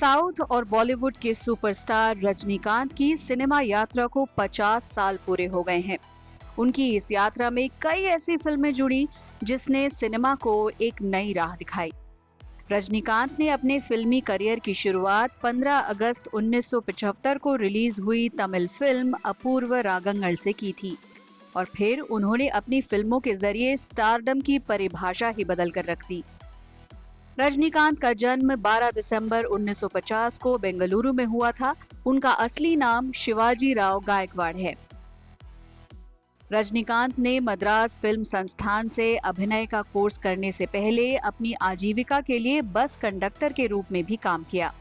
South और बॉलीवुड के superstar Rajinikanth की सिनेमा यात्रा को 50 साल पूरे हो गए हैं। उनकी इस यात्रा में कई ऐसी फिल्में जुड़ी जिसने सिनेमा को एक नई राह दिखाई। रजनीकांत ने अपने फिल्मी करियर की शुरुआत 15 अगस्त 1975 को रिलीज हुई तमिल फिल्म अपूर्व रागंगल से की थी और फिर उन्होंने अपनी फिल्मों के जरिए स्टारडम की परिभाषा ही बदल कर रख दी। रजनीकांत का जन्म 12 दिसंबर 1950 को बेंगलुरु में हुआ था। उनका असली नाम शिवाजी राव गायकवाड़ है। रजनीकांत ने मद्रास फिल्म संस्थान से अभिनय का कोर्स करने से पहले अपनी आजीविका के लिए बस कंडक्टर के रूप में भी काम किया।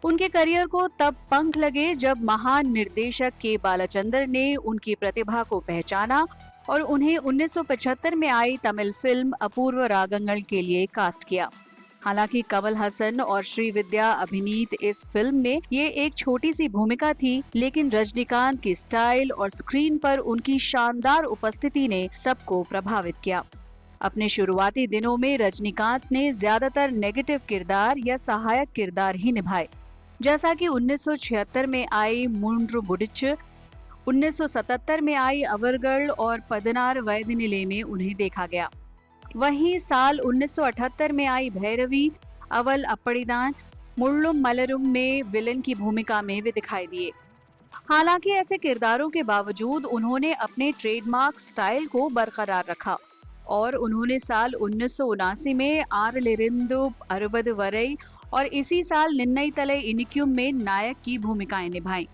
उनके करियर को तब पंख लगे जब महान निर्देशक के बालाचंदर ने उनकी प्रतिभा को पहचाना और उन्हें 1975 में आई तमिल फिल्म अपूर्व रागंगल के लिए कास्ट किया। हालांकि कमल हसन और श्रीविद्या अभिनीत इस फिल्म में ये एक छोटी सी भूमिका थी, लेकिन रजनीकांत की स्टाइल और स्क्रीन पर उनकी शानदार उपस्थिति ने सबको प्रभावित किया। अपने शुरुआती दिनों में रजनीकांत ने ज्यादातर नेगेटिव किरदार या सहायक किरदार ही निभाए, जैसा कि 1976 में आई मूंड्रू बुडिच, 1977 में आई अवरगढ़ और पदनार वैदनिले में उन्हें देखा गया। वहीं साल 1978 में आई भैरवी अवल अपड़िदान मुल्लुम मलरुम में विलन की भूमिका में वे दिखाई दिए। हालांकि ऐसे किरदारों के बावजूद उन्होंने अपने ट्रेडमार्क स्टाइल को बरकरार रखा और उन्होंने साल 1979 में आरलिरिंदु अरुबद वरई और इसी साल निन्नई तले इनिक्युम में नायक की भूमिकाएं निभाई।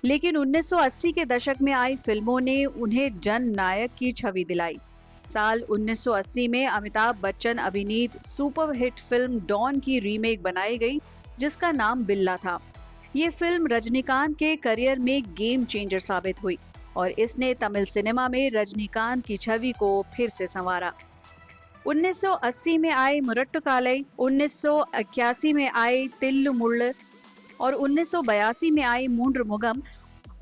लेकिन 1980 के दशक में आई फिल्मों ने उन्हें जन नायक की छवि दिलाई। साल 1980 में अमिताभ बच्चन अभिनीत सुपरहिट फिल्म डॉन की रीमेक बनाई गई, जिसका नाम बिल्ला था। ये फिल्म रजनीकांत के करियर में गेम चेंजर साबित हुई और इसने तमिल सिनेमा में रजनीकांत की छवि को फिर से संवारा। 1980 में आई मुरट्टुकालई, 1981 में आई तिल्लु मुल्ल और 1982 में आई मूंड्र मुगम,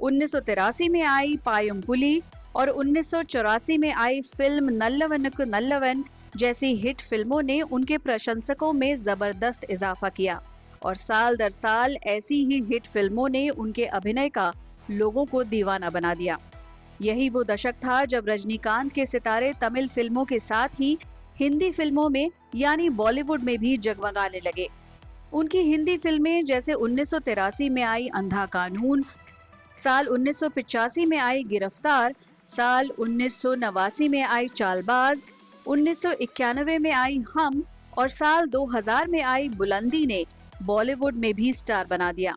1983 में आई पायुम पुली और 1984 में आई फिल्म नल्लवनुक्कु नल्लवन जैसी हिट फिल्मों ने उनके प्रशंसकों में जबरदस्त इजाफा किया और साल दर साल ऐसी ही हिट फिल्मों ने उनके अभिनय का लोगों को दीवाना बना दिया। यही वो दशक था जब रजनीकांत के सितारे तमिल फिल्मों के साथ ही हिंदी फिल्मों में यानी बॉलीवुड में भी जगमगाने लगे। उनकी हिंदी फिल्में जैसे 1983 में आई अंधा कानून, साल 1985 में आई गिरफ्तार, साल 1989 में आई चालबाज, 1991 में आई हम और साल 2000 में आई बुलंदी ने बॉलीवुड में भी स्टार बना दिया।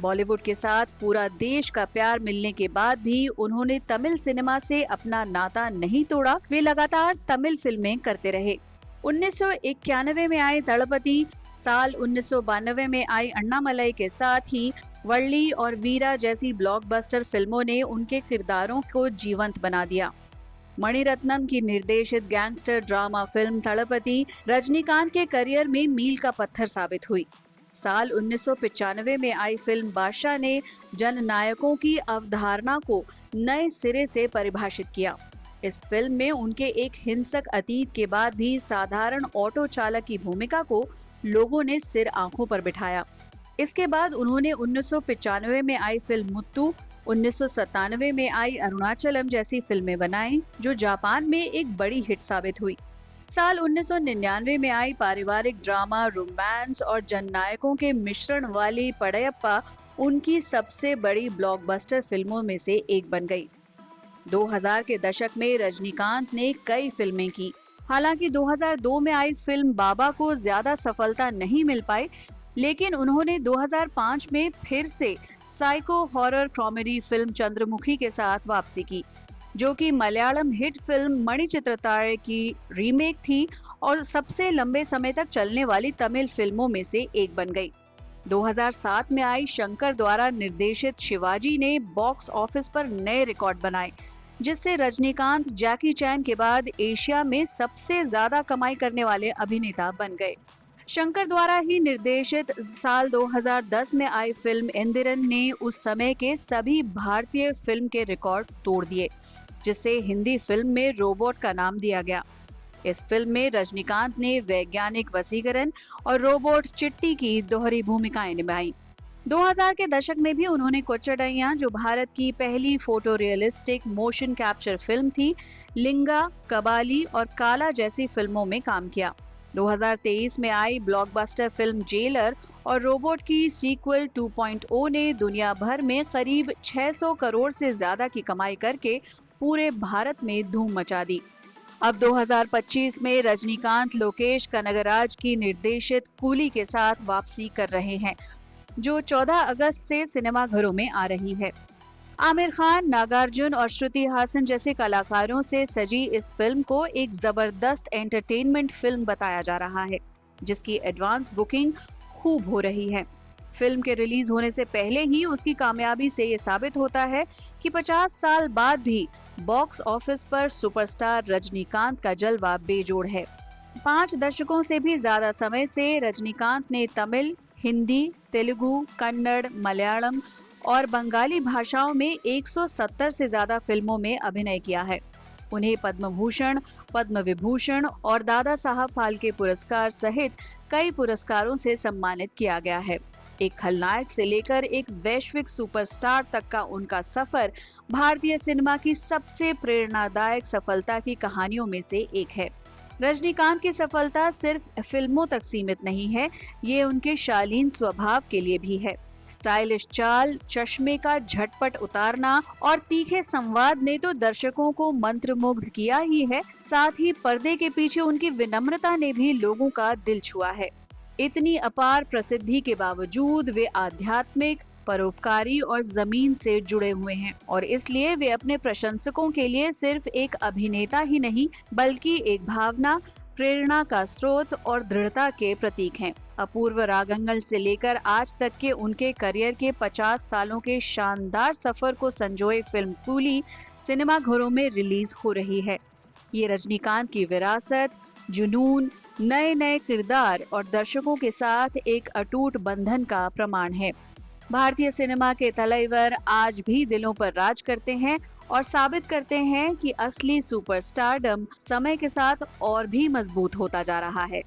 बॉलीवुड के साथ पूरा देश का प्यार मिलने के बाद भी उन्होंने तमिल सिनेमा से अपना नाता नहीं तोड़ा। वे लगातार तमिल फिल्में करते रहे। 1991 में आई तड़पति, साल 1992 में आई अन्नामलाई के साथ ही वल्ली और वीरा जैसी ब्लॉकबस्टर फिल्मों ने उनके किरदारों को जीवंत बना दिया। मणिरत्नम की निर्देशित गैंगस्टर ड्रामा फिल्म तड़पति रजनीकांत के करियर में मील का पत्थर साबित हुई। साल 1995 में आई फिल्म बादशाह ने जननायकों की अवधारणा को नए सिरे से परिभाषित किया। इस फिल्म में उनके एक हिंसक अतीत के बाद भी साधारण ऑटो चालक की भूमिका को लोगों ने सिर आंखों पर बिठाया। इसके बाद उन्होंने 1995 में आई फिल्म मुत्तू, 1997 में आई अरुणाचलम जैसी फिल्में बनाई जो जापान में एक बड़ी हिट साबित हुई। साल 1999 में आई पारिवारिक ड्रामा, रोमांस और जननायकों के मिश्रण वाली पड़यप्पा उनकी सबसे बड़ी ब्लॉकबस्टर फिल्मों में से एक बन गई। 2000 के दशक में रजनीकांत ने कई फिल्में की। हालांकि 2002 में आई फिल्म बाबा को ज्यादा सफलता नहीं मिल पाई, लेकिन उन्होंने 2005 में फिर से psycho horror comedy film Chandramukhi के साथ वापसी की, जो कि मलयालम हिट फिल्म मणिचित्रताय की रीमेक थी और सबसे लंबे समय तक चलने वाली तमिल फिल्मों में से एक बन गई। 2007 में आई शंकर द्वारा निर्देशित शिवाजी ने बॉक्स ऑफिस पर नए रिकॉर्ड बनाए, जिससे रजनीकांत जैकी चैन के बाद एशिया में सबसे ज्यादा कमाई करने वाले अभिनेता बन गए। शंकर द्वारा ही निर्देशित साल 2010 में आई फिल्म इंदिरन ने उस समय के सभी भारतीय फिल्म के रिकॉर्ड तोड़ दिए, जिससे हिंदी फिल्म में रोबोट का नाम दिया गया। इस फिल्म में रजनीकांत ने वैज्ञानिक वसीकरण और रोबोट चिट्टी की दोहरी भूमिकाएं निभाई। 2000 के दशक में भी उन्होंने कोच्चडैया, जो भारत की पहली photo realistic motion capture film थी, लिंगा, कबाली और काला जैसी फिल्मों में काम किया। 2023 में आई ब्लॉकबस्टर फिल्म जेलर और रोबोट की सीक्वल 2.0 ने दुनिया भर में करीब 600 करोड़ से ज्यादा की कमाई करके पूरे भारत में धूम मचा दी। अब 2025 में रजनीकांत लोकेश कनगराज की निर्देशित कूली के साथ वापसी कर रहे हैं, जो 14 अगस्त से सिनेमाघरों में आ रही है। आमिर खान, नागार्जुन और श्रुति हासन जैसे कलाकारों से सजी इस फिल्म को एक जबरदस्त एंटरटेनमेंट फिल्म बताया जा रहा है, जिसकी एडवांस बुकिंग खूब हो रही है। फिल्म के रिलीज होने से पहले ही उसकी कामयाबी से ये साबित होता है कि 50 साल बाद भी बॉक्स ऑफिस पर सुपरस्टार रजनीकांत का जलवा बेजोड़ है। 5 दशकों से भी ज्यादा समय से रजनीकांत ने तमिल, हिंदी, तेलुगु, कन्नड़, मलयालम और बंगाली भाषाओं में 170 से ज्यादा फिल्मों में अभिनय किया है। उन्हें पद्म भूषण, पद्म विभूषण और दादा साहब फाल्के पुरस्कार सहित कई पुरस्कारों से सम्मानित किया गया है। एक खलनायक से लेकर एक वैश्विक सुपरस्टार तक का उनका सफर भारतीय सिनेमा की सबसे प्रेरणादायक सफलता की कहानियों में से एक है। रजनीकांत की सफलता सिर्फ फिल्मों तक सीमित नहीं है, ये उनके शालीन स्वभाव के लिए भी है। स्टाइलिश चाल, चश्मे का झटपट उतारना और तीखे संवाद ने तो दर्शकों को मंत्रमुग्ध किया ही है, साथ ही पर्दे के पीछे उनकी विनम्रता ने भी लोगों का दिल छुआ है। इतनी अपार प्रसिद्धि के बावजूद वे आध्यात्मिक, परोपकारी और जमीन से जुड़े हुए हैं और इसलिए वे अपने प्रशंसकों के लिए सिर्फ एक अभिनेता ही नहीं, बल्कि एक भावना, प्रेरणा का स्रोत और दृढ़ता के प्रतीक हैं। अपूर्व रागंगल से लेकर आज तक के उनके करियर के 50 सालों के शानदार सफर को संजोए फिल्म कूली सिनेमाघरों में रिलीज हो रही है। ये रजनीकांत की विरासत, जुनून, नए नए किरदार और दर्शकों के साथ एक अटूट बंधन का प्रमाण है। भारतीय सिनेमा के तलैवर आज भी दिलों पर राज करते हैं और साबित करते हैं कि असली सुपरस्टारडम समय के साथ और भी मजबूत होता जा रहा है।